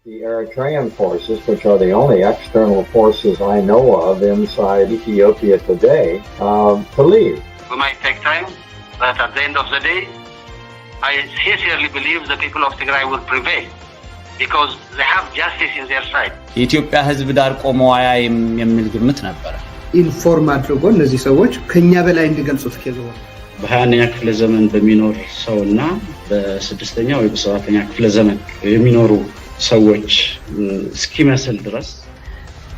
The Eritrean forces, which are the only external forces I know of inside Ethiopia today, to leave. We might take time, but at the end of the day, I sincerely believe the people of Tigray will prevail because they have justice in their side. የኢትዮጵያ ሕዝብ ዳር ቆሞ አያይም የሚል ግምት ነበር። ኢንፎርም አድርጎ እነዚህ ሰዎች ከኛ በላይ እንዲገልጹት ከዘው በ20ኛ ክፍለ ዘመን በሚኖር ሰውና በ6ኛ ወይ በ7ኛ ክፍለ ዘመን የሚኖሩ ሰዎች እስኪመስል ድረስ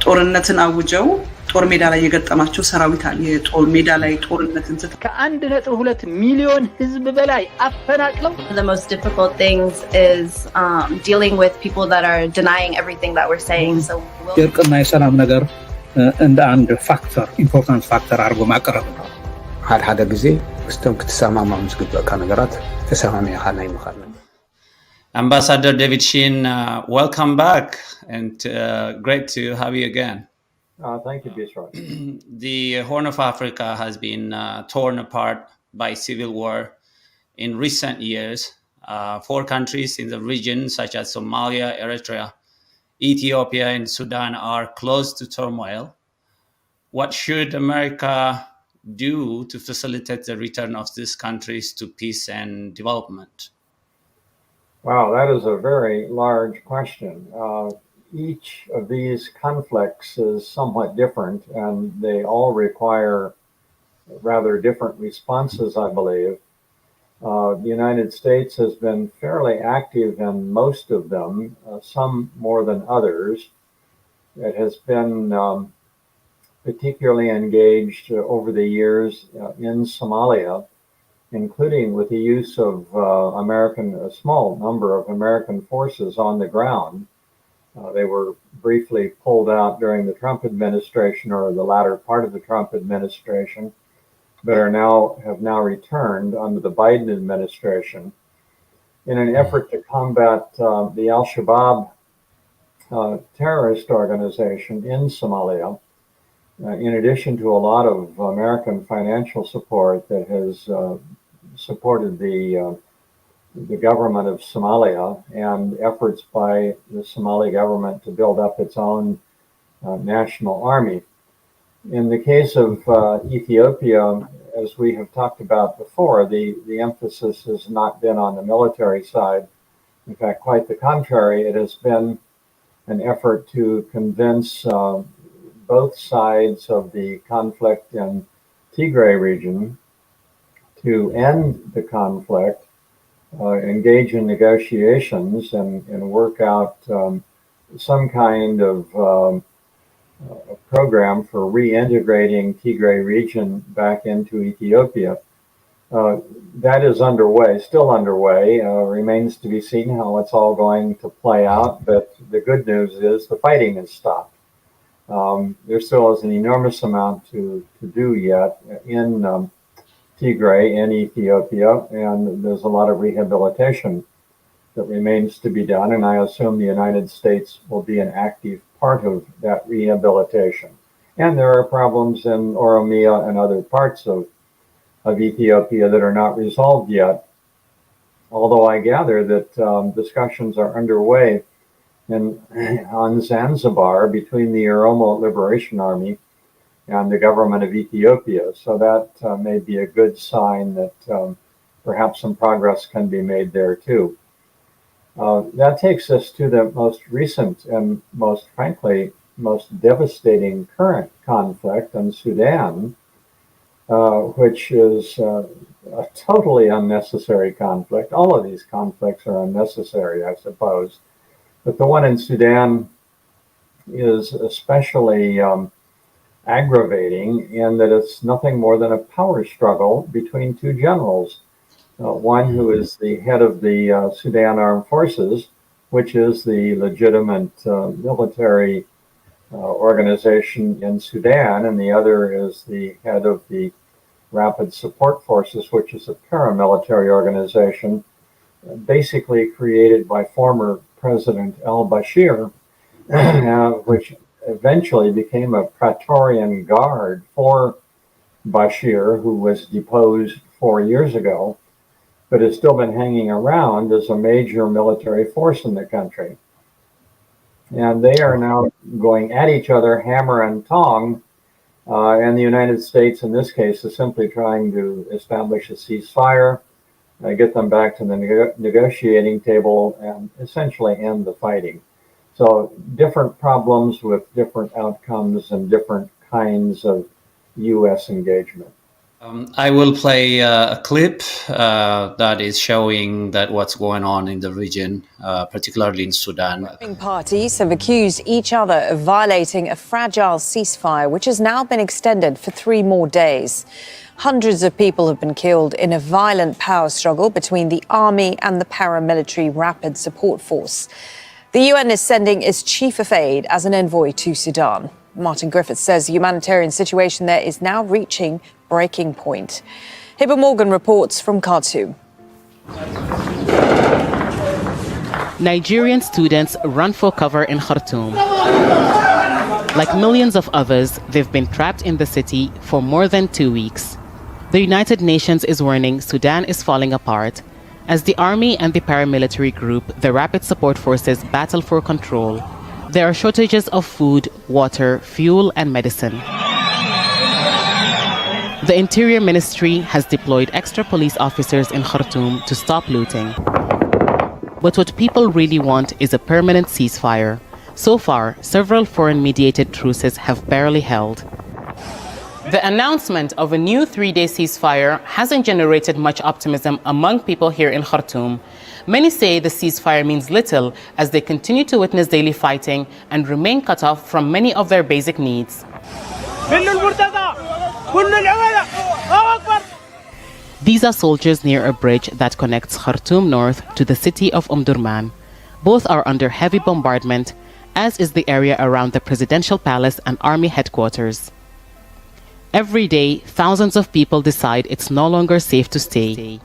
ጦርነትን አውጀው ጦር ሜዳ ላይ የገጠማቸው ሰራዊት አለ። የጦር ሜዳ ላይ ጦርነትን ከ1.2 ሚሊዮን ህዝብ በላይ አፈናቅለው The most difficult things is dealing with people that are denying everything that we're saying. So የእርቅና የሰላም ነገር እንደ አንድ ፋክተር ኢምፖርታንት ፋክተር አድርጎ ማቅረብ ነው። ሓደ ጊዜ እስቶም ክትሰማማው ዝግበካ ነገራት ተሰማሚያ ኻናይ ምኻል Ambassador David Sheen, welcome back and great to have you again. Thank you, Bishop. The Horn of Africa has been torn apart by civil war in recent years. 4 countries in the region, such as Somalia, Eritrea, Ethiopia, and Sudan, are close to turmoil. What should America do to facilitate the return of these countries to peace and development? Wow, that is a very large question. Each of these conflicts is somewhat different, and they all require rather different responses, I believe. The United States has been fairly active in most of them, some more than others. It has been particularly engaged over the years in Somalia, including with the use of a small number of American forces on the ground. They were briefly pulled out during the Trump administration or the latter part of the Trump administration, but have now returned under the Biden administration in an effort to combat the Al-Shabaab terrorist organization in Somalia. In addition to a lot of American financial support that has supported the government of Somalia and efforts by the Somali government to build up its own national army. In the case of Ethiopia, as we have talked about before, the emphasis has not been on the military side. In fact, quite the contrary, it has been an effort to convince both sides of the conflict in Tigray region to end the conflict, engage in negotiations, and work out some kind of a program for reintegrating Tigray region back into Ethiopia. That is still underway. Remains to be seen how it's all going to play out, but the good news is the fighting has stopped. There still is an enormous amount to do yet in Tigray in Ethiopia, and there's a lot of rehabilitation that remains to be done, and I assume the United States will be an active part of that rehabilitation. And there are problems in Oromia and other parts of Ethiopia that are not resolved yet, although I gather that discussions are underway on Zanzibar between the Oromo Liberation Army and the government of Ethiopia. So that may be a good sign that perhaps some progress can be made there too. That takes us to the most recent and most devastating current conflict in Sudan, which is a totally unnecessary conflict. All of these conflicts are unnecessary, I suppose. But the one in Sudan is especially aggravating in that it's nothing more than a power struggle between 2 generals. One who is the head of the Sudan Armed Forces, which is the legitimate military organization in Sudan, and the other is the head of the Rapid Support Forces, which is a paramilitary organization basically created by former President al-Bashir, which eventually became a Praetorian Guard for Bashir, who was deposed 4 years ago, but has still been hanging around as a major military force in the country. And they are now going at each other, hammer and tong. And the United States, in this case, is simply trying to establish a ceasefire, get them back to the negotiating table, and essentially end the fighting. So different problems with different outcomes and different kinds of U.S. engagement. I will play a clip that is showing that what's going on in the region, particularly in Sudan. Parties have accused each other of violating a fragile ceasefire, which has now been extended for 3 more days. Hundreds of people have been killed in a violent power struggle between the army and the paramilitary Rapid Support Force. The UN is sending its chief of aid as an envoy to Sudan. Martin Griffiths says the humanitarian situation there is now reaching breaking point. Hiba Morgan reports from Khartoum. Nigerian students run for cover in Khartoum. Like millions of others, they've been trapped in the city for more than 2 weeks. The United Nations is warning Sudan is falling apart as the army and the paramilitary group, the Rapid Support Forces, battle for control. There are shortages of food, water, fuel, and medicine. The Interior Ministry has deployed extra police officers in Khartoum to stop looting. But what people really want is a permanent ceasefire. So far, several foreign-mediated truces have barely held. The announcement of a new 3-day ceasefire hasn't generated much optimism among people here in Khartoum. Many say the ceasefire means little as they continue to witness daily fighting and remain cut off from many of their basic needs. These are soldiers near a bridge that connects Khartoum North to the city of Omdurman. Both are under heavy bombardment, as is the area around the presidential palace and army headquarters. Every day, thousands of people decide it's no longer safe to stay.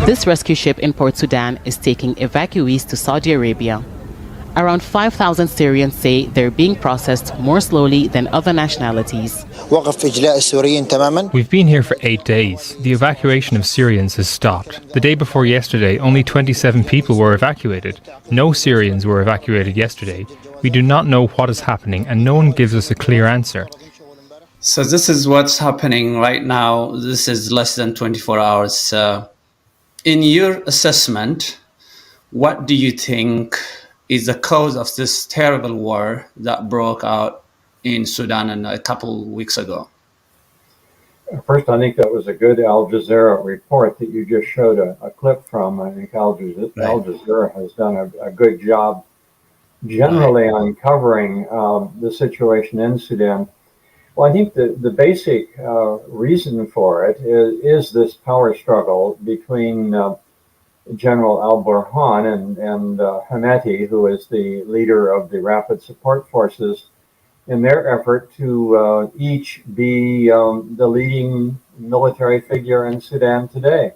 This rescue ship in Port Sudan is taking evacuees to Saudi Arabia. Around 5,000 Syrians say they're being processed more slowly than other nationalities. We've been here for 8 days. The evacuation of Syrians has stopped. The day before yesterday, only 27 people were evacuated. No Syrians were evacuated yesterday. We do not know what is happening, and no one gives us a clear answer. So this is what's happening right now. This is less than 24 hours. In your assessment, what do you think is the cause of this terrible war that broke out in Sudan a couple weeks ago? First, I think that was a good Al Jazeera report that you just showed a clip from. I think Al Jazeera has done a good job generally uncovering the situation in Sudan. Well, I think the basic reason for it is this power struggle between General al-Burhan and Hemeti, who is the leader of the Rapid Support Forces, in their effort to each be the leading military figure in Sudan today.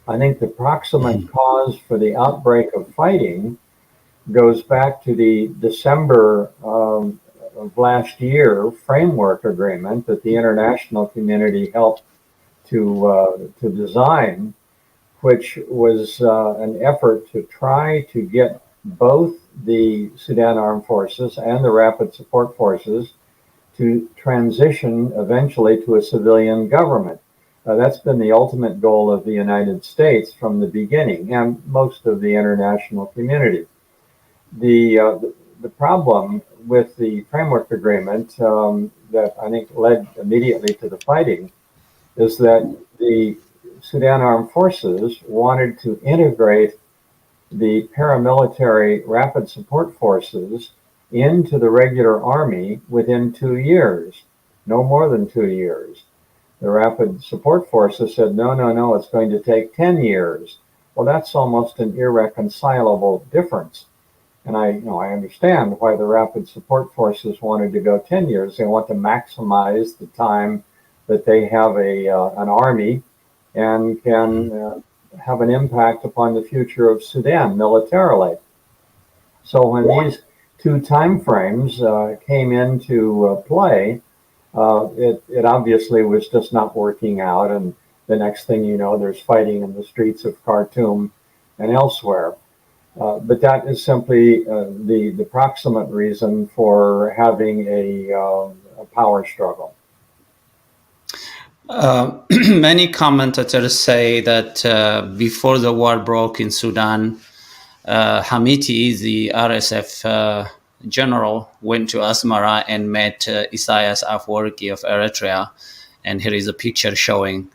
I think the proximate cause for the outbreak of fighting goes back to the December of last year framework agreement that the international community helped to design, which was an effort to try to get both the Sudan Armed Forces and the Rapid Support Forces to transition eventually to a civilian government. That's been the ultimate goal of the United States from the beginning, and most of the international community. The problem with the framework agreement that I think led immediately to the fighting is that the Sudan Armed Forces wanted to integrate the paramilitary Rapid Support Forces into the regular army within 2 years, no more than 2 years. The Rapid Support Forces said, no, it's going to take 10 years. Well, that's almost an irreconcilable difference. And I understand why the Rapid Support Forces wanted to go 10 years. They want to maximize the time that they have an army and can have an impact upon the future of Sudan militarily. So when these two time frames came into play, it obviously was just not working out. And the next thing you know, there's fighting in the streets of Khartoum and elsewhere. But that is simply the proximate reason for having a power struggle. Many commentators say that before the war broke in Sudan, Hamiti, the RSF general, went to Asmara and met Isaias Afwerki of Eritrea. And here is a picture showing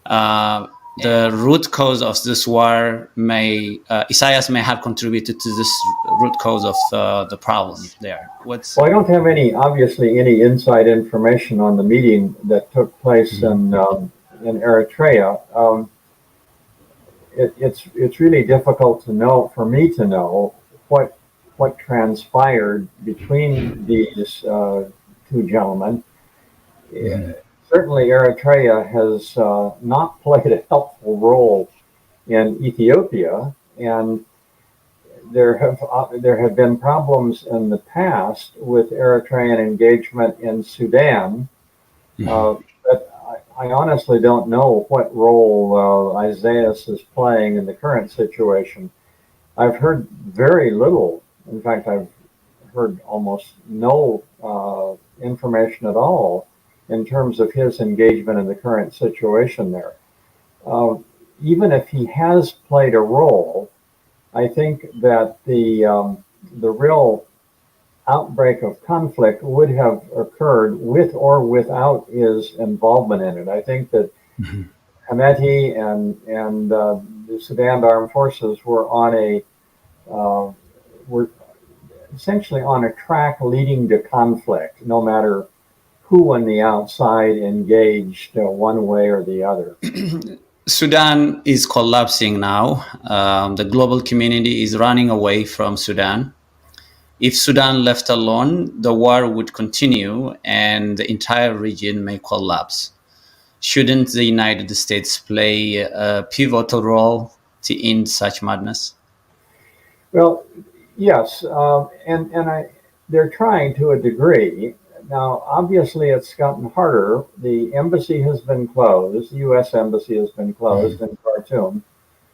the root cause of this war. Isaias may have contributed to this root cause of the problem there. Well, I don't have obviously any inside information on the meeting that took place in Eritrea. It's really difficult to know, for me to know, what transpired between these two gentlemen. Certainly, Eritrea has not played a helpful role in Ethiopia, and there have been problems in the past with Eritrean engagement in Sudan. But I honestly don't know what role Isaias is playing in the current situation. I've heard very little. In fact, I've heard almost no information at all in terms of his engagement in the current situation there. Even if he has played a role, I think that the real outbreak of conflict would have occurred with or without his involvement in it. I think that Hameti and the Sudan Armed Forces were essentially on a track leading to conflict, no matter who on the outside engaged one way or the other. Sudan is collapsing now. The global community is running away from Sudan. If Sudan left alone, the war would continue and the entire region may collapse. Shouldn't the United States play a pivotal role to end such madness? Well, yes, they're trying to a degree. Now, obviously, it's gotten harder. The embassy has been closed. The U.S. embassy has been closed in Khartoum,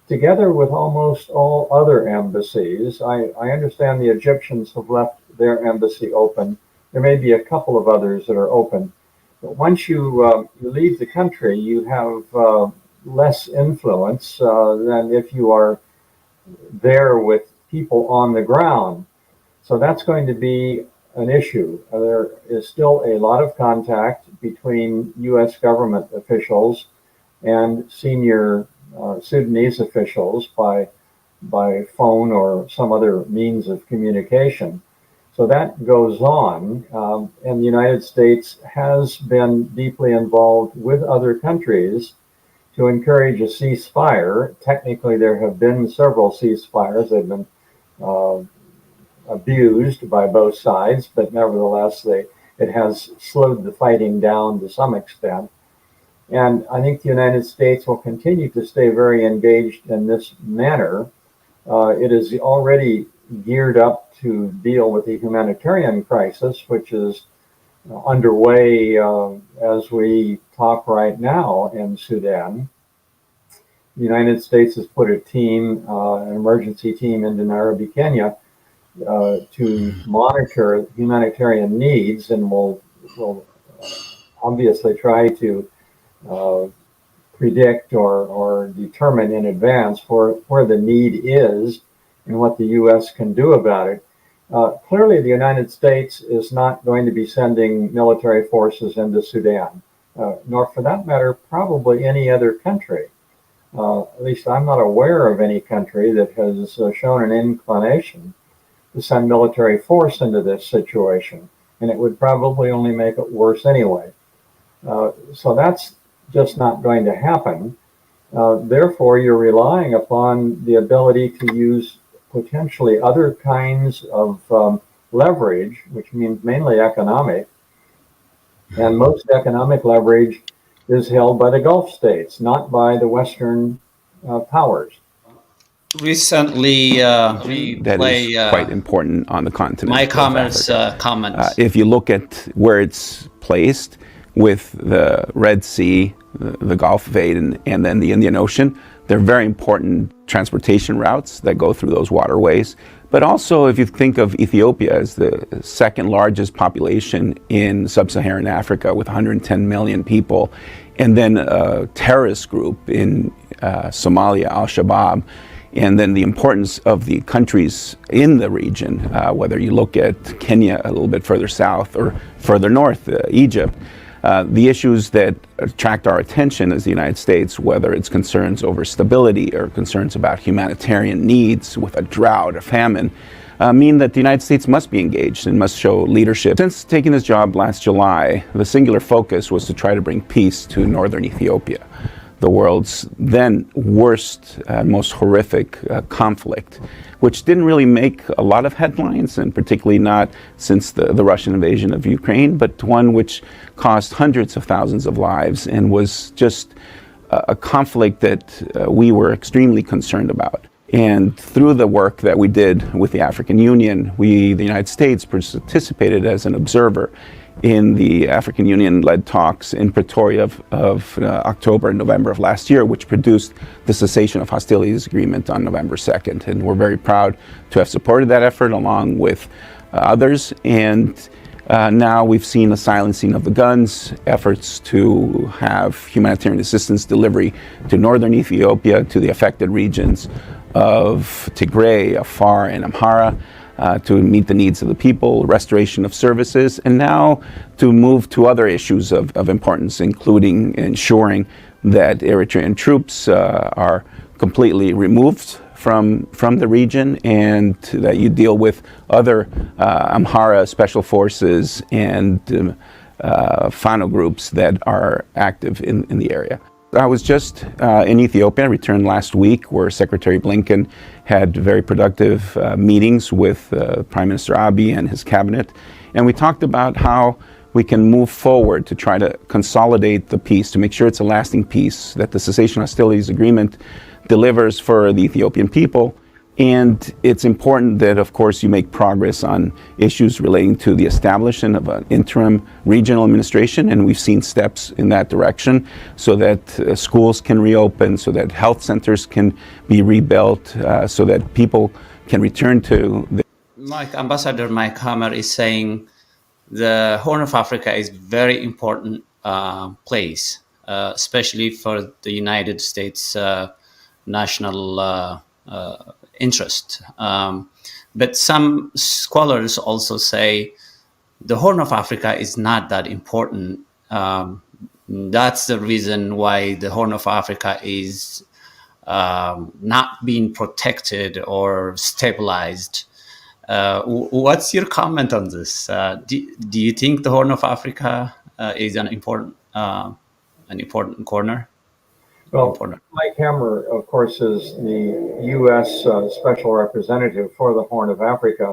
together with almost all other embassies. I understand the Egyptians have left their embassy open. There may be a couple of others that are open. But once you leave the country, you have less influence than if you are there with people on the ground. So that's going to be an issue. There is still a lot of contact between U.S. government officials and senior Sudanese officials by phone or some other means of communication. So that goes on, and the United States has been deeply involved with other countries to encourage a ceasefire. Technically, there have been several ceasefires. They've been abused by both sides, but nevertheless, it has slowed the fighting down to some extent. And I think the United States will continue to stay very engaged in this manner. It is already geared up to deal with the humanitarian crisis, which is underway as we talk right now in Sudan. The United States has put a team, an emergency team into Nairobi, Kenya, to monitor humanitarian needs, and will obviously try to predict or determine in advance where the need is and what the U.S. can do about it. Clearly, the United States is not going to be sending military forces into Sudan, nor for that matter, probably any other country. At least I'm not aware of any country that has shown an inclination to send military force into this situation, and it would probably only make it worse anyway. So that's just not going to happen. Therefore, you're relying upon the ability to use potentially other kinds of leverage, which means mainly economic, and most economic leverage is held by the Gulf states, not by the Western powers. Recently, that is quite important on the continent. My comments. If you look at where it's placed with the Red Sea, the Gulf of Aden, and then the Indian Ocean, They're very important transportation routes that go through those waterways. But also, if you think of Ethiopia as the second largest population in sub-Saharan Africa with 110 million people, and then a terrorist group in Somalia, Al-Shabaab, and then the importance of the countries in the region, whether you look at Kenya a little bit further south or further north, Egypt, the issues that attract our attention as the United States, whether it's concerns over stability or concerns about humanitarian needs with a drought, a famine, mean that the United States must be engaged and must show leadership. Since taking this job last July, the singular focus was to try to bring peace to northern Ethiopia, the world's then worst, most horrific conflict, which didn't really make a lot of headlines, and particularly not since the Russian invasion of Ukraine, but one which cost hundreds of thousands of lives and was just a conflict that we were extremely concerned about. And through the work that we did with the African Union, the United States, participated as an observer in the African Union-led talks in Pretoria of October and November of last year, which produced the cessation of hostilities agreement on November 2nd. And we're very proud to have supported that effort along with others. And now we've seen a silencing of the guns, efforts to have humanitarian assistance delivery to northern Ethiopia, to the affected regions of Tigray, Afar, and Amhara, to meet the needs of the people, restoration of services, and now to move to other issues of importance, including ensuring that Eritrean troops are completely removed from the region, and that you deal with other Amhara special forces and Fano groups that are active in the area. I was just in Ethiopia. I returned last week, where Secretary Blinken had very productive meetings with Prime Minister Abiy and his cabinet. And we talked about how we can move forward to try to consolidate the peace, to make sure it's a lasting peace, that the cessation hostilities agreement delivers for the Ethiopian people. And it's important that, of course, you make progress on issues relating to the establishment of an interim regional administration, and we've seen steps in that direction, so that schools can reopen, so that health centers can be rebuilt, so that people can return to the... Ambassador Mike Hammer is saying the Horn of Africa is very important place, especially for the United States national interest. But some scholars also say the Horn of Africa is not that important. That's the reason why the Horn of Africa is not being protected or stabilized. What's your comment on this? Do you think the Horn of Africa is an important corner? Well, Mike Hammer, of course, is the U.S. Special Representative for the Horn of Africa.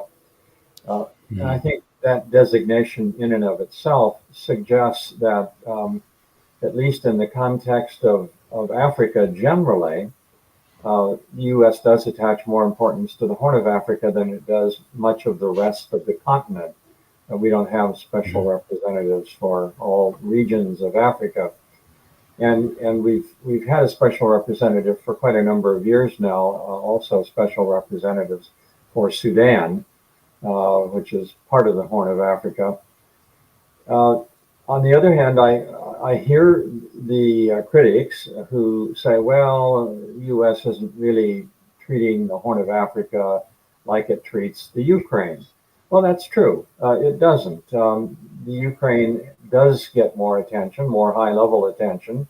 And I think that designation in and of itself suggests that, at least in the context of Africa generally, the U.S. does attach more importance to the Horn of Africa than it does much of the rest of the continent. We don't have special representatives for all regions of Africa. And we've had a special representative for quite a number of years now, also special representatives for Sudan, which is part of the Horn of Africa. On the other hand, I hear the critics who say, well, the U.S. isn't really treating the Horn of Africa like it treats the Ukraine. Well, that's true. It doesn't. The Ukraine does get more attention, more high-level attention,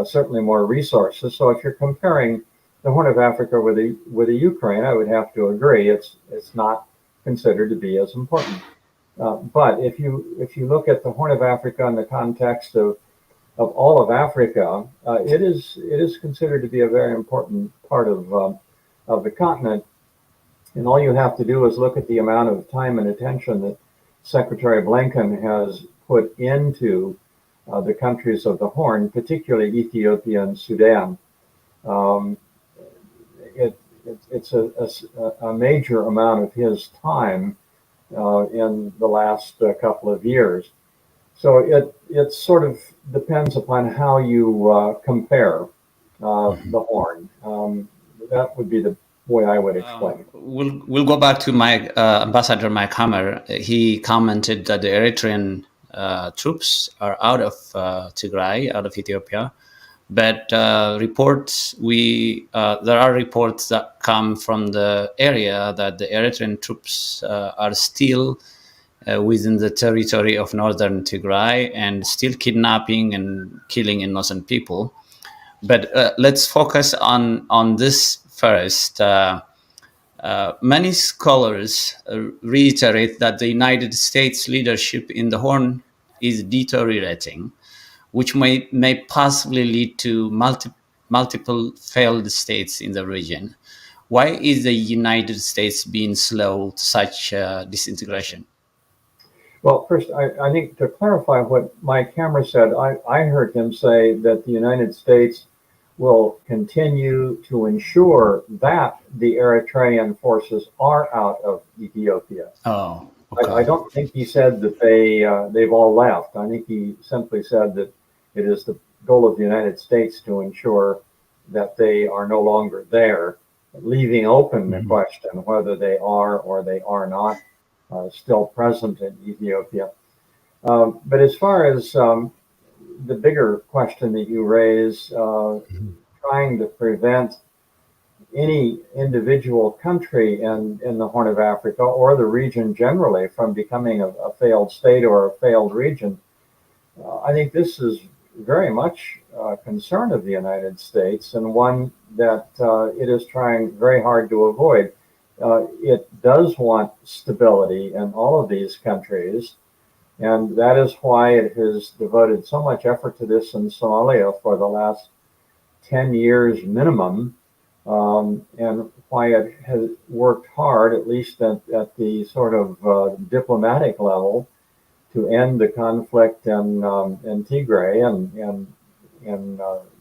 certainly more resources. So if you're comparing the Horn of Africa with the Ukraine, I would have to agree it's not considered to be as important. But if you look at the Horn of Africa in the context of all of Africa, it is considered to be a very important part of the continent. And all you have to do is look at the amount of time and attention that Secretary Blinken has put into the countries of the Horn, particularly Ethiopia and Sudan. It's a major amount of his time in the last couple of years. So it sort of depends upon how you compare. the Horn. That would be the way I would explain it. We'll go back to my Ambassador Mike Hammer. He commented that the Eritrean troops are out of Tigray, out of Ethiopia. But reports there are reports that come from the area that the Eritrean troops are still within the territory of northern Tigray and still kidnapping and killing innocent people. But let's focus on this first. Many scholars reiterate that the United States leadership in the Horn is deteriorating, which may possibly lead to multiple failed states in the region. Why is the United States being slow to such disintegration? Well, first, I think to clarify what Mike Hammer said, I heard him say that the United States will continue to ensure that the Eritrean forces are out of Ethiopia. Oh, okay. I don't think he said that they've all left. I think he simply said that it is the goal of the United States to ensure that they are no longer there, leaving open the question whether they are or they are not still present in Ethiopia. But as far as the bigger question that you raise, trying to prevent any individual country in the Horn of Africa or the region generally from becoming a failed state or a failed region, I think this is very much a concern of the United States and one that it is trying very hard to avoid. It does want stability in all of these countries, and that is why it has devoted so much effort to this in Somalia for the last 10 years minimum, and why it has worked hard, at least at the sort of diplomatic level, to end the conflict in Tigray and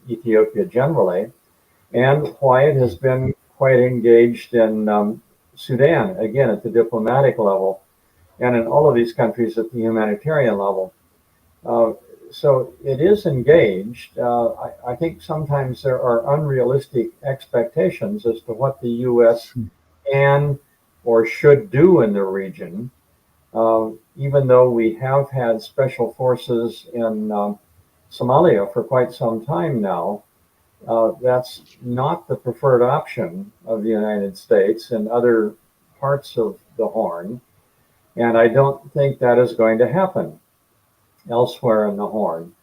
Ethiopia generally, and why it has been quite engaged in Sudan, again at the diplomatic level, and in all of these countries at the humanitarian level. So it is engaged. I think sometimes there are unrealistic expectations as to what the U.S. can or should do in the region. Even though we have had special forces in Somalia for quite some time now, that's not the preferred option of the United States and other parts of the Horn. And I don't think that is going to happen elsewhere in the Horn.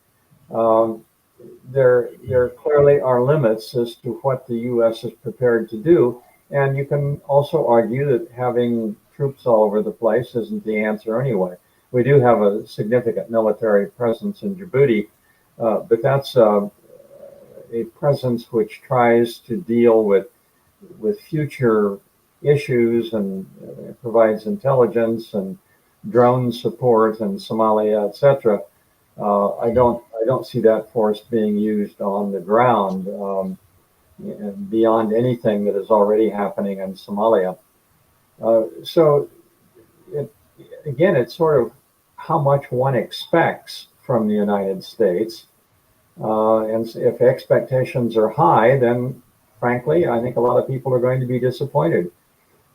There clearly are limits as to what the U.S. is prepared to do. And you can also argue that having troops all over the place isn't the answer anyway. We do have a significant military presence in Djibouti, but that's a presence which tries to deal with future issues and provides intelligence and drone support in Somalia, etc. I don't see that force being used on the ground beyond anything that is already happening in Somalia. So it's sort of how much one expects from the United States. And if expectations are high, then frankly, I think a lot of people are going to be disappointed.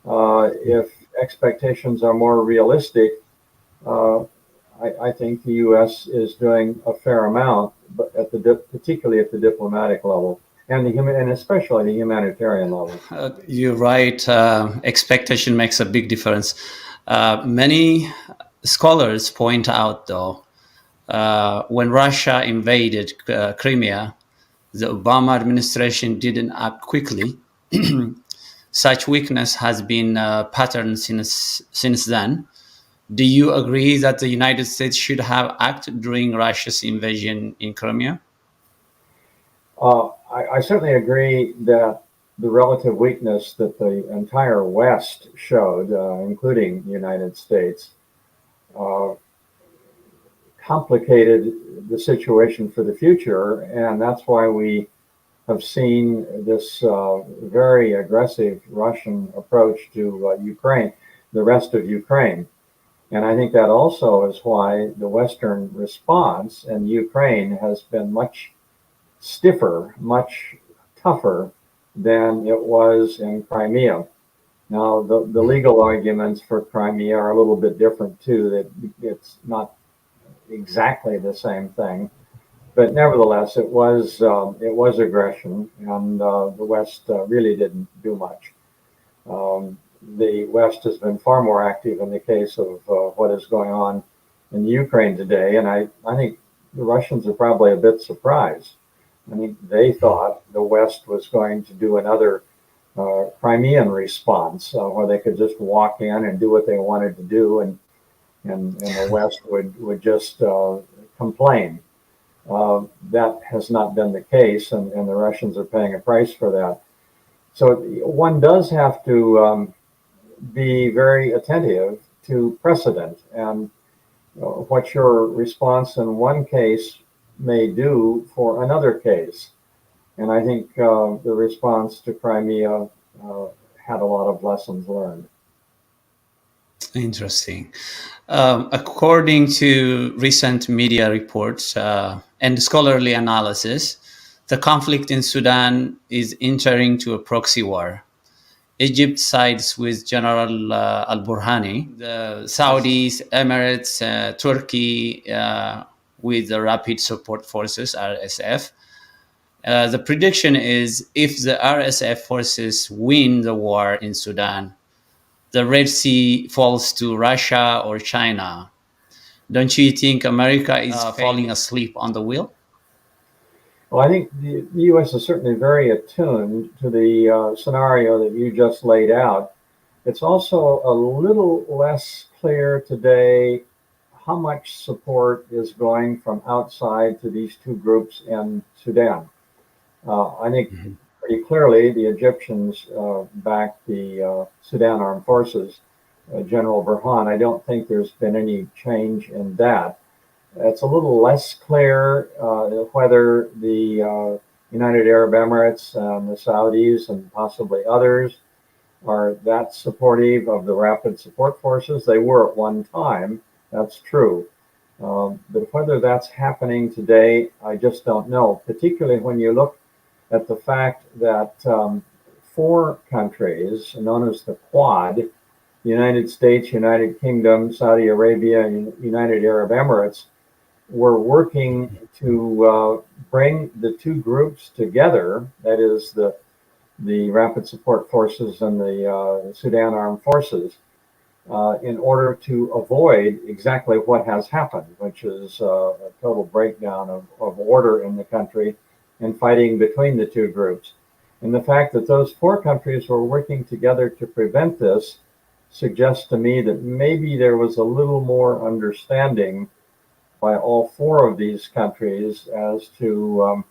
If expectations are more realistic, I think the U.S. is doing a fair amount, but particularly at the diplomatic level and especially the humanitarian level. You're right. Expectation makes a big difference. Many scholars point out, though, when Russia invaded Crimea, the Obama administration didn't act quickly. Such weakness has been a pattern since then. Do you agree that the United States should have acted during Russia's invasion in Crimea? I certainly agree that the relative weakness that the entire West showed, including the United States, complicated the situation for the future, and that's why we have seen this very aggressive Russian approach to Ukraine, the rest of Ukraine. And I think that also is why the Western response in Ukraine has been much stiffer, much tougher than it was in Crimea. Now, the legal arguments for Crimea are a little bit different too, that it's not exactly the same thing. But nevertheless, it was aggression, and the West really didn't do much. The West has been far more active in the case of what is going on in Ukraine today, and I think the Russians are probably a bit surprised. I think they thought the West was going to do another Crimean response, where they could just walk in and do what they wanted to do, and the West would just complain. That has not been the case, and the Russians are paying a price for that. So one does have to be very attentive to precedent and what your response in one case may do for another case. And I think the response to Crimea had a lot of lessons learned. Interesting. According to recent media reports and scholarly analysis, the conflict in Sudan is entering to a proxy war. Egypt sides with General al-Burhani, the Saudis, Emirates, Turkey with the Rapid Support Forces, RSF. The prediction is if the RSF forces win the war in Sudan, the Red Sea falls to Russia or China. Don't you think America is falling asleep on the wheel? Well, I think the U.S. is certainly very attuned to the scenario that you just laid out. It's also a little less clear today how much support is going from outside to these two groups in Sudan. I think pretty clearly the Egyptians backed the Sudan Armed Forces, General Burhan. I don't think there's been any change in that. It's a little less clear whether the United Arab Emirates and the Saudis and possibly others are that supportive of the Rapid Support Forces. They were at one time, that's true. But whether that's happening today, I just don't know, particularly when you look at the fact that 4 countries known as the Quad, the United States, United Kingdom, Saudi Arabia, and United Arab Emirates, were working to bring the two groups together, that is the Rapid Support Forces and the Sudan Armed Forces, in order to avoid exactly what has happened, which is a total breakdown of order in the country and fighting between the two groups. And the fact that those 4 countries were working together to prevent this suggests to me that maybe there was a little more understanding by all 4 of these countries as to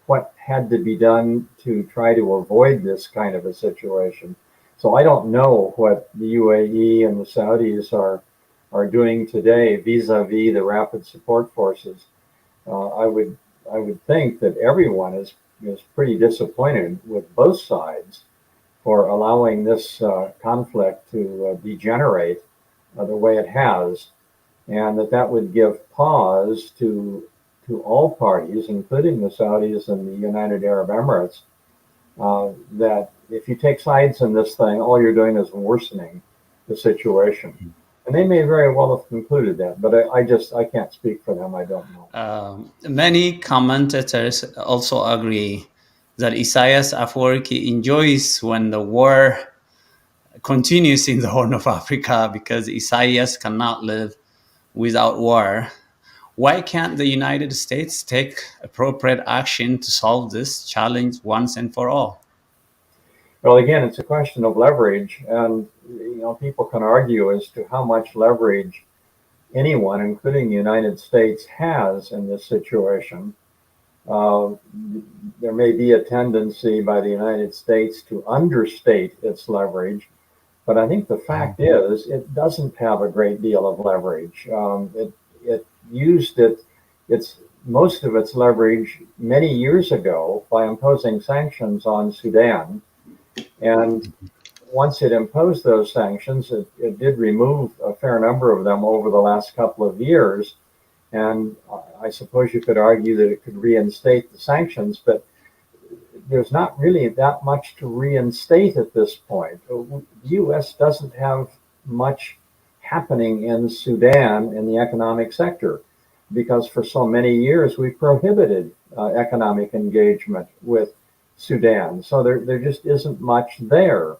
what had to be done to try to avoid this kind of a situation. So I don't know what the UAE and the Saudis are doing today vis-a-vis the Rapid Support Forces. I would think that everyone is pretty disappointed with both sides for allowing this conflict to degenerate the way it has, and that would give pause to all parties, including the Saudis and the United Arab Emirates, that if you take sides in this thing, all you're doing is worsening the situation. And they may very well have concluded that, but I can't speak for them. I don't know. Many commentators also agree that Isaias Afwerki enjoys when the war continues in the Horn of Africa because Isaias cannot live without war. Why can't the United States take appropriate action to solve this challenge once and for all? Well, again, it's a question of leverage, and people can argue as to how much leverage anyone, including the United States, has in this situation. There may be a tendency by the United States to understate its leverage, but I think the fact is it doesn't have a great deal of leverage. It used most of its leverage many years ago by imposing sanctions on Sudan. And once it imposed those sanctions, it did remove a fair number of them over the last couple of years. And I suppose you could argue that it could reinstate the sanctions, but there's not really that much to reinstate at this point. The U.S. doesn't have much happening in Sudan in the economic sector because for so many years we prohibited economic engagement with Sudan. So there just isn't much there.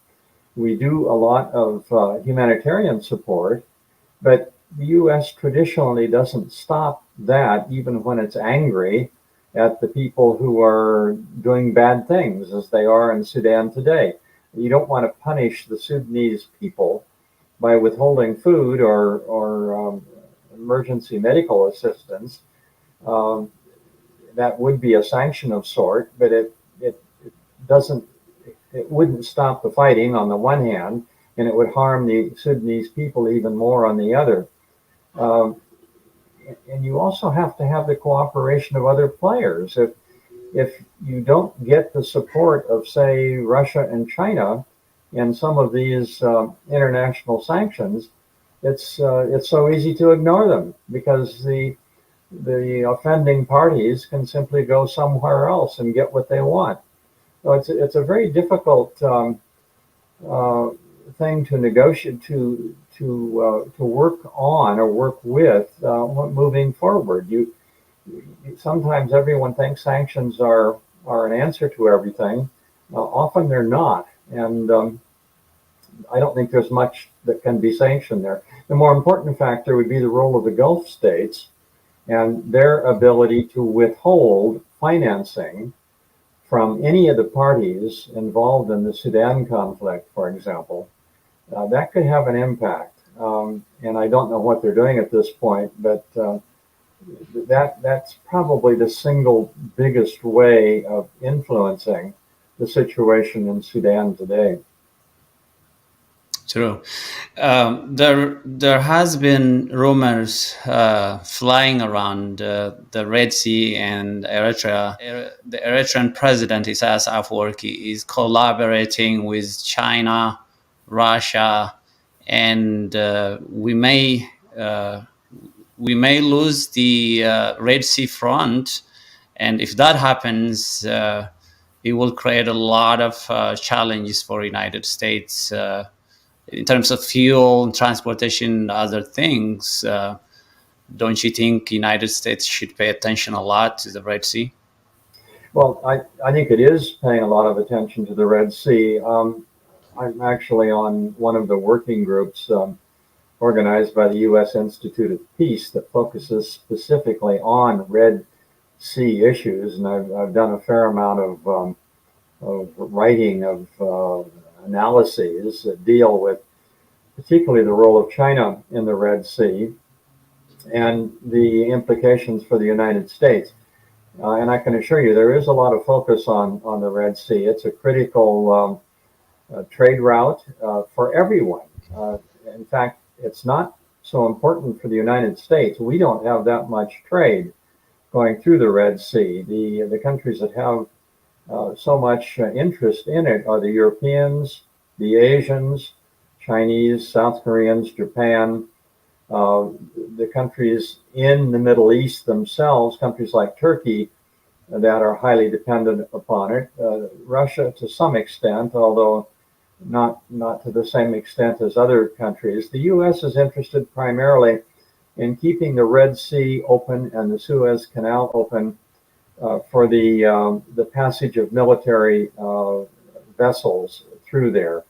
We do a lot of humanitarian support, but the U.S. traditionally doesn't stop that even when it's angry at the people who are doing bad things as they are in Sudan today. You don't want to punish the Sudanese people by withholding food or emergency medical assistance. That would be a sanction of sort, but it wouldn't stop the fighting on the one hand, and it would harm the Sudanese people even more on the other. And you also have to have the cooperation of other players. If you don't get the support of, say, Russia and China in some of these international sanctions, it's so easy to ignore them because the offending parties can simply go somewhere else and get what they want. So it's a very difficult thing to negotiate, to work on or work with moving forward. Sometimes everyone thinks sanctions are an answer to everything. Often they're not, and I don't think there's much that can be sanctioned there. The more important factor would be the role of the Gulf states and their ability to withhold financing from any of the parties involved in the Sudan conflict, for example. That could have an impact. And I don't know what they're doing at this point, but that's probably the single biggest way of influencing the situation in Sudan today. True. There has been rumors flying around the Red Sea and Eritrea. The Eritrean president, Isaias Afwerki, is collaborating with China, Russia, and we may lose the Red Sea front. And if that happens, it will create a lot of challenges for the United States. In terms of fuel, transportation, other things, don't you think the United States should pay attention a lot to the Red Sea? Well, I think it is paying a lot of attention to the Red Sea. I'm actually on one of the working groups organized by the U.S. Institute of Peace that focuses specifically on Red Sea issues, and I've done a fair amount of writing of analyses that deal with particularly the role of China in the Red Sea and the implications for the United States. And I can assure you there is a lot of focus on the Red Sea. It's a critical trade route for everyone. In fact, it's not so important for the United States. We don't have that much trade going through the Red Sea. The countries that have so much interest in it are the Europeans, the Asians, Chinese, South Koreans, Japan, the countries in the Middle East themselves, countries like Turkey that are highly dependent upon it, Russia to some extent, although not to the same extent as other countries. The U.S. is interested primarily in keeping the Red Sea open and the Suez Canal open for the passage of military vessels through there.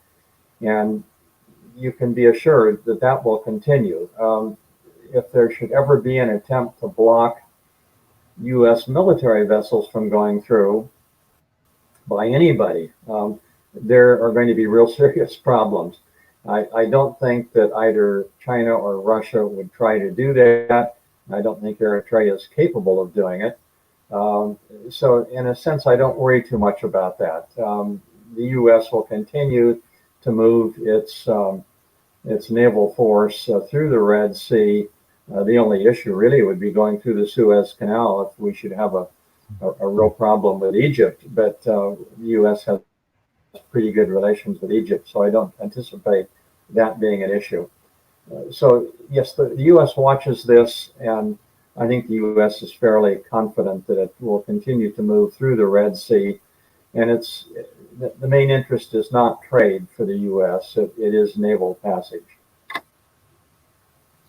And you can be assured that that will continue. If there should ever be an attempt to block U.S. military vessels from going through by anybody, there are going to be real serious problems. I don't think that either China or Russia would try to do that. I don't think Eritrea is capable of doing it. So in a sense, I don't worry too much about that. The U.S. will continue to move its naval force through the Red Sea. The only issue really would be going through the Suez Canal if we should have a real problem with Egypt. But the U.S. has pretty good relations with Egypt, so I don't anticipate that being an issue. So yes, the U.S. watches this, and I think the U.S. is fairly confident that it will continue to move through the Red Sea And the main interest is not trade for the U.S. It is naval passage.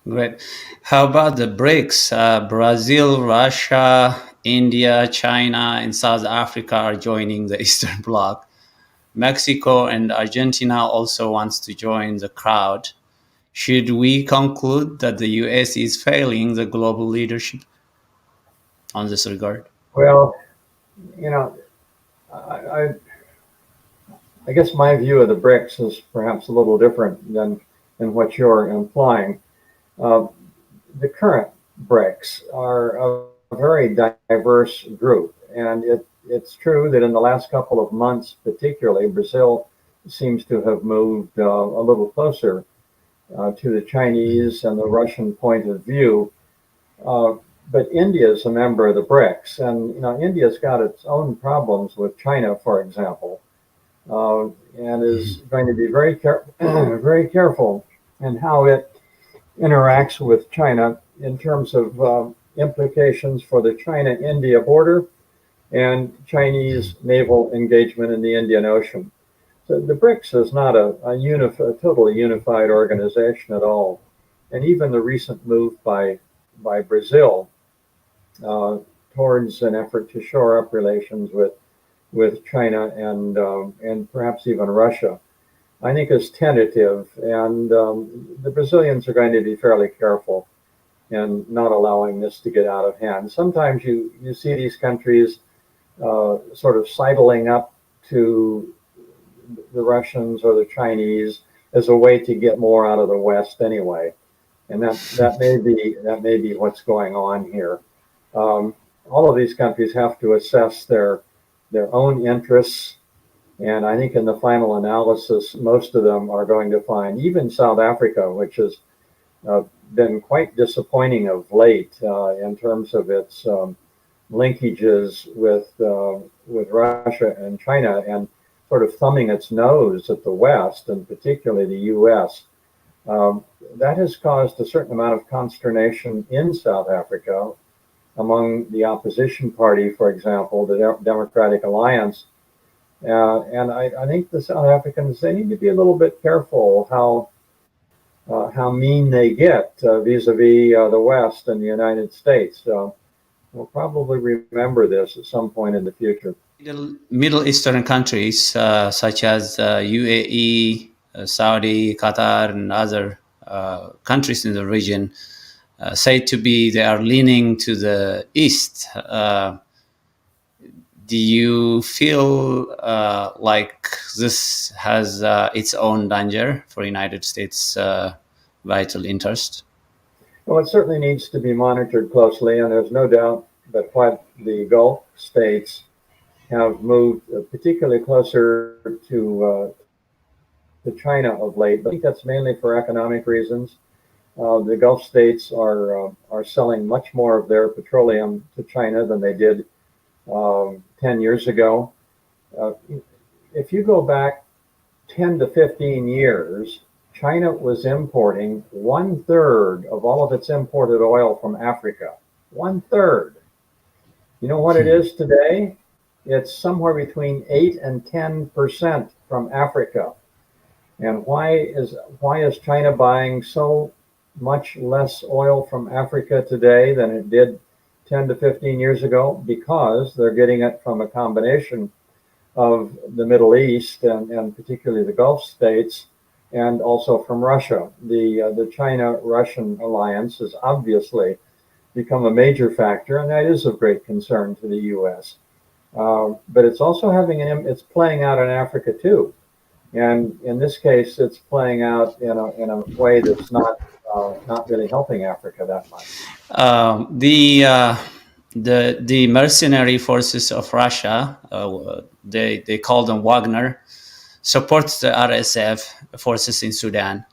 Great. How about the BRICS? Brazil, Russia, India, China, and South Africa are joining the Eastern Bloc. Mexico and Argentina also wants to join the crowd. Should we conclude that the U.S. is failing the global leadership on this regard? Well, I guess my view of the BRICS is perhaps a little different than what you're implying. The current BRICS are a very diverse group, and it's true that in the last couple of months, particularly, Brazil seems to have moved a little closer to the Chinese and the Russian point of view. But India is a member of the BRICS, and India's got its own problems with China, for example, and is going to be very careful in how it interacts with China in terms of implications for the China-India border and Chinese naval engagement in the Indian Ocean. So the BRICS is not a totally unified organization at all. And even the recent move by Brazil towards an effort to shore up relations with China and perhaps even Russia, I think is tentative, and the Brazilians are going to be fairly careful in not allowing this to get out of hand. Sometimes you see these countries sort of sidling up to the Russians or the Chinese as a way to get more out of the West anyway, and that may be what's going on here. All of these countries have to assess their own interests. And I think in the final analysis, most of them are going to find, even South Africa, which has been quite disappointing of late in terms of its linkages with Russia and China, and sort of thumbing its nose at the West, and particularly the U.S. That has caused a certain amount of consternation in South Africa among the opposition party, for example, the Democratic Alliance. And I think the South Africans, they need to be a little bit careful how mean they get vis-a-vis the West and the United States. We'll probably remember this at some point in the future. Middle Eastern countries such as UAE, Saudi, Qatar, and other countries in the region say to be they are leaning to the east. Do you feel like this has its own danger for United States vital interest? Well, it certainly needs to be monitored closely, and there's no doubt that what the Gulf states have moved particularly closer to China of late. But I think that's mainly for economic reasons. The Gulf states are selling much more of their petroleum to China than they did 10 years ago. If you go back 10 to 15 years, China was importing 1/3 of all of its imported oil from Africa. 1/3. You know what it is today? It's somewhere between 8 and 10% from Africa. And why is China buying so much less oil from Africa today than it did 10 to 15 years ago? Because they're getting it from a combination of the Middle East and particularly the Gulf states, and also from Russia. The China-Russian alliance has obviously become a major factor, and that is of great concern to the U.S. But it's also it's playing out in Africa too, and in this case, it's playing out in a way that's not really helping Africa that much. The mercenary forces of Russia, they call them Wagner, supports the RSF forces in Sudan.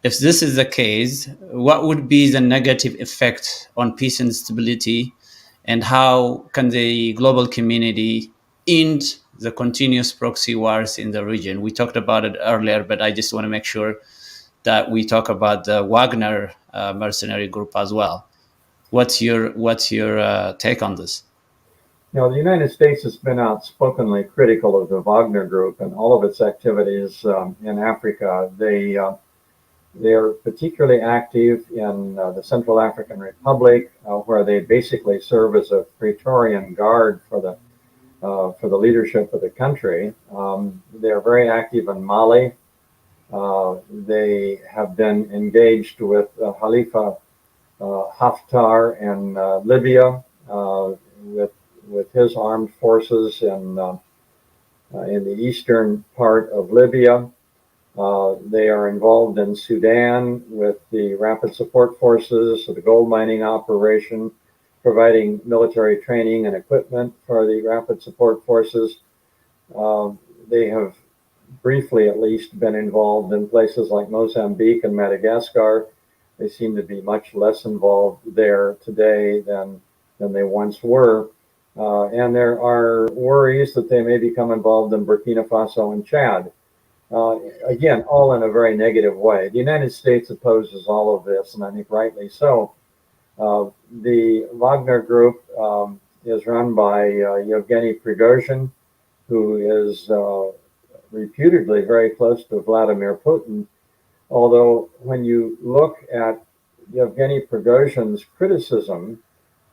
If this is the case, what would be the negative effect on peace and stability, and how can the global community end the continuous proxy wars in the region? We talked about it earlier, but I just want to make sure that we talk about the Wagner mercenary group as well. What's your take on this? You know, the United States has been outspokenly critical of the Wagner Group and all of its activities in Africa. They are particularly active in the Central African Republic, where they basically serve as a Praetorian guard for the leadership of the country. They are very active in Mali. They have been engaged with Khalifa Haftar in Libya, with his armed forces in the eastern part of Libya. They are involved in Sudan with the Rapid Support Forces, the gold mining operation, providing military training and equipment for the Rapid Support Forces. They have briefly, at least, been involved in places like Mozambique and Madagascar. They seem to be much less involved there today than they once were. And there are worries that they may become involved in Burkina Faso and Chad. Again, all in a very negative way. The United States opposes all of this, and I think rightly so. The Wagner Group is run by Yevgeny Prigozhin, who is reputedly very close to Vladimir Putin. Although when you look at Yevgeny Prigozhin's criticism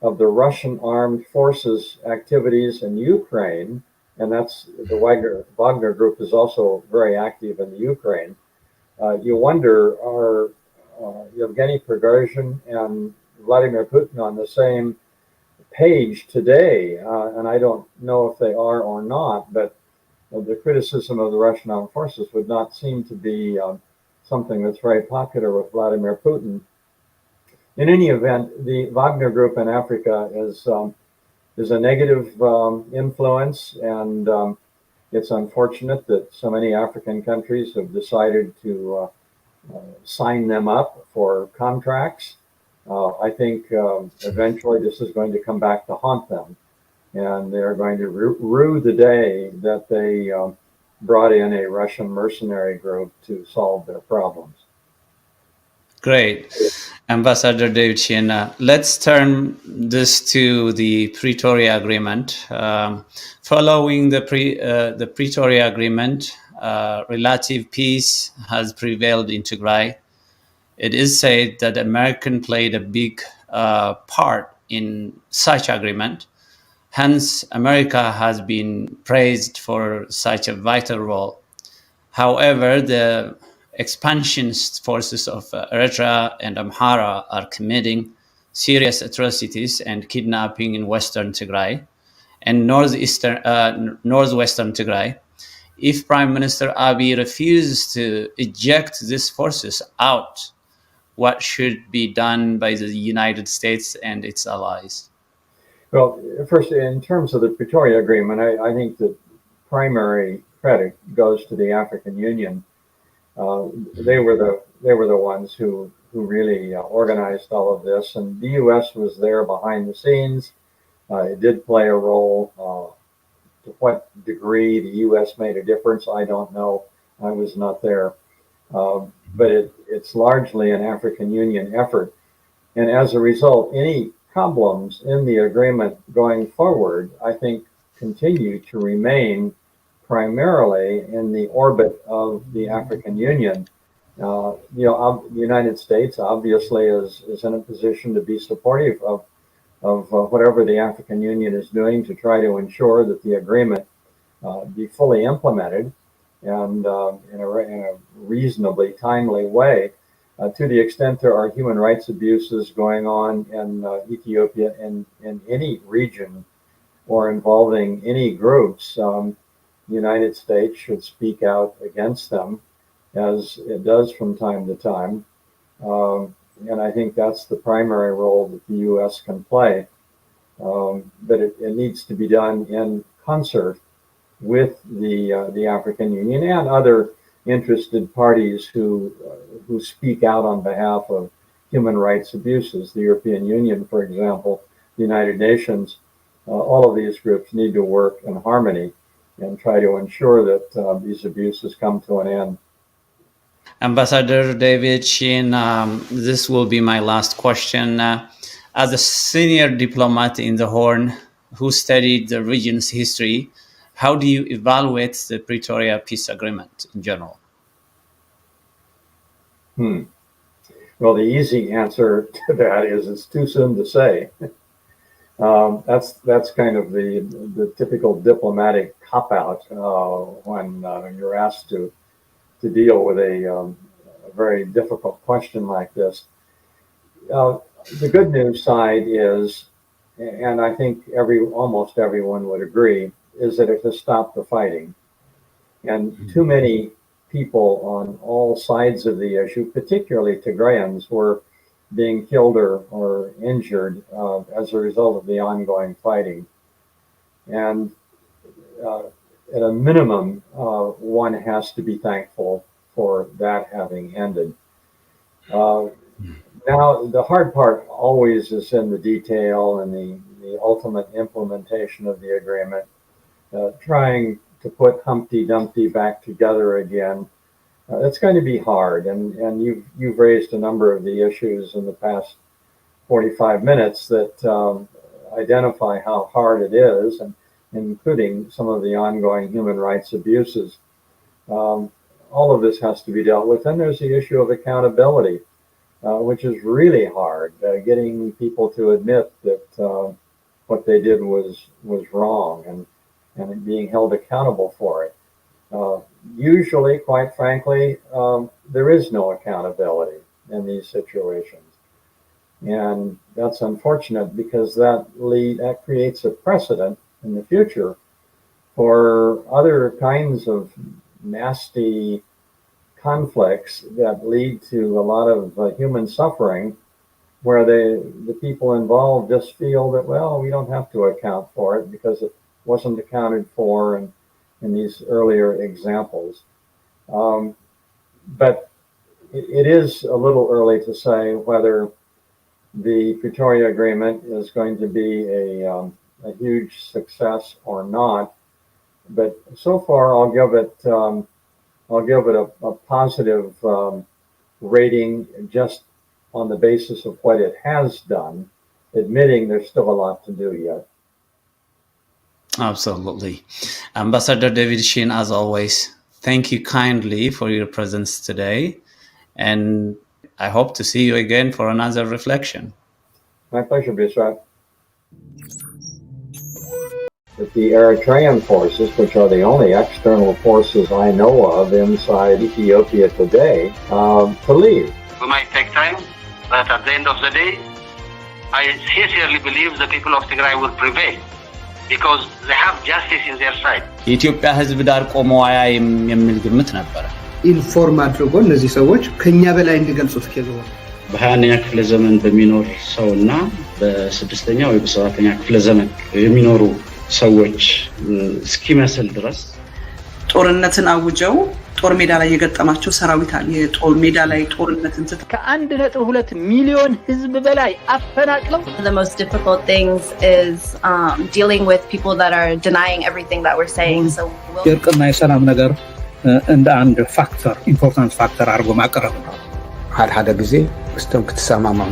of the Russian armed forces activities in Ukraine, and that's the Wagner Group is also very active in the Ukraine. You wonder, are Yevgeny Prigozhin and Vladimir Putin on the same page today? And I don't know if they are or not, but the criticism of the Russian armed forces would not seem to be something that's very popular with Vladimir Putin. In any event, the Wagner Group in Africa is a negative influence, and it's unfortunate that so many African countries have decided to sign them up for contracts. I think eventually this is going to come back to haunt them, and they're going to rue the day that they brought in a Russian mercenary group to solve their problems. Great. Ambassador David Sheehan, let's turn this to the Pretoria Agreement. Following the Pretoria Agreement, relative peace has prevailed in Tigray. It is said that America played a big part in such agreement. Hence, America has been praised for such a vital role. However, the expansionist forces of Eritrea and Amhara are committing serious atrocities and kidnapping in Western Tigray and Northwestern Tigray. If Prime Minister Abiy refuses to eject these forces out, what should be done by the United States and its allies? Well, first, in terms of the Pretoria Agreement, I think the primary credit goes to the African Union. They were the ones who really organized all of this, and the U.S. was there behind the scenes. It did play a role. To what degree the U.S. made a difference, I don't know. I was not there, but it's largely an African Union effort, and as a result, any problems in the agreement going forward, I think, continue to remain primarily in the orbit of the African Union. The United States obviously is in a position to be supportive of whatever the African Union is doing to try to ensure that the agreement be fully implemented and in a reasonably timely way. To the extent there are human rights abuses going on in Ethiopia in any region or involving any groups, the United States should speak out against them, as it does from time to time. And I think that's the primary role that the U.S. can play. But it needs to be done in concert with the African Union and other interested parties who speak out on behalf of human rights abuses. The European Union, for example, the United Nations, all of these groups need to work in harmony and try to ensure that these abuses come to an end. Ambassador David Sheehan, this will be my last question. As a senior diplomat in the Horn, who studied the region's history, how do you evaluate the Pretoria Peace Agreement in general? Well, the easy answer to that is it's too soon to say. That's kind of the typical diplomatic cop-out when you're asked to deal with a very difficult question like this. The good news side is, and I think almost everyone would agree, is that it has stopped the fighting. And too many people on all sides of the issue, particularly Tigrayans, were being killed or injured as a result of the ongoing fighting. And at a minimum, one has to be thankful for that having ended. Now, the hard part always is in the detail and the ultimate implementation of the agreement, trying to put Humpty Dumpty back together again. It's going to be hard, and you've raised a number of the issues in the past 45 minutes that identify how hard it is, and including some of the ongoing human rights abuses. All of this has to be dealt with. And there's the issue of accountability, which is really hard, getting people to admit that what they did was wrong and being held accountable for it. Usually, quite frankly, there is no accountability in these situations. And that's unfortunate because that creates a precedent in the future for other kinds of nasty conflicts that lead to a lot of human suffering, where the people involved just feel that, well, we don't have to account for it because it wasn't accounted for in these earlier examples. But it is a little early to say whether the Pretoria Agreement is going to be a huge success or not. But so far, I'll give it a positive rating just on the basis of what it has done, admitting there's still a lot to do yet. Absolutely. Ambassador David Sheen, as always, thank you kindly for your presence today. And I hope to see you again for another reflection. My pleasure, Bisrat. That the Eritrean forces, which are the only external forces I know of inside Ethiopia today, to leave. We might take time, but at the end of the day, I sincerely believe the people of Tigray will prevail because they have justice in their side. የኢትዮጵያ ሕዝብ ዳር ቆሞ አያይም የሚል ግምት ነበረ። ኢንፎርም አድርጎ እነዚህ ሰዎች ከኛ በላይ እንዲገልጹት ከዘው በ21ኛ ክፍለ ዘመን በሚኖር ሰውና በ6ኛ ወይ በ7ኛ ክፍለ ዘመን የሚኖሩ ሰዎች እስኪመስል ድረስ ጦርነትን አውጀው ጦር ሜዳ ላይ የገጠማቸው ሰራዊት አለ። የጦር ሜዳ ላይ ጦርነትን ከ1.2 ሚሊዮን ህዝብ በላይ አፈናቅለው The most difficult things is dealing with people that are denying everything that we're saying. So የእርቅና የሰላም ነገር እንደ አንድ ፋክተር ኢምፖርታንት ፋክተር አድርጎ ማቅረብ ነው። ሓደ ጊዜ እስቶም ክትሰማማው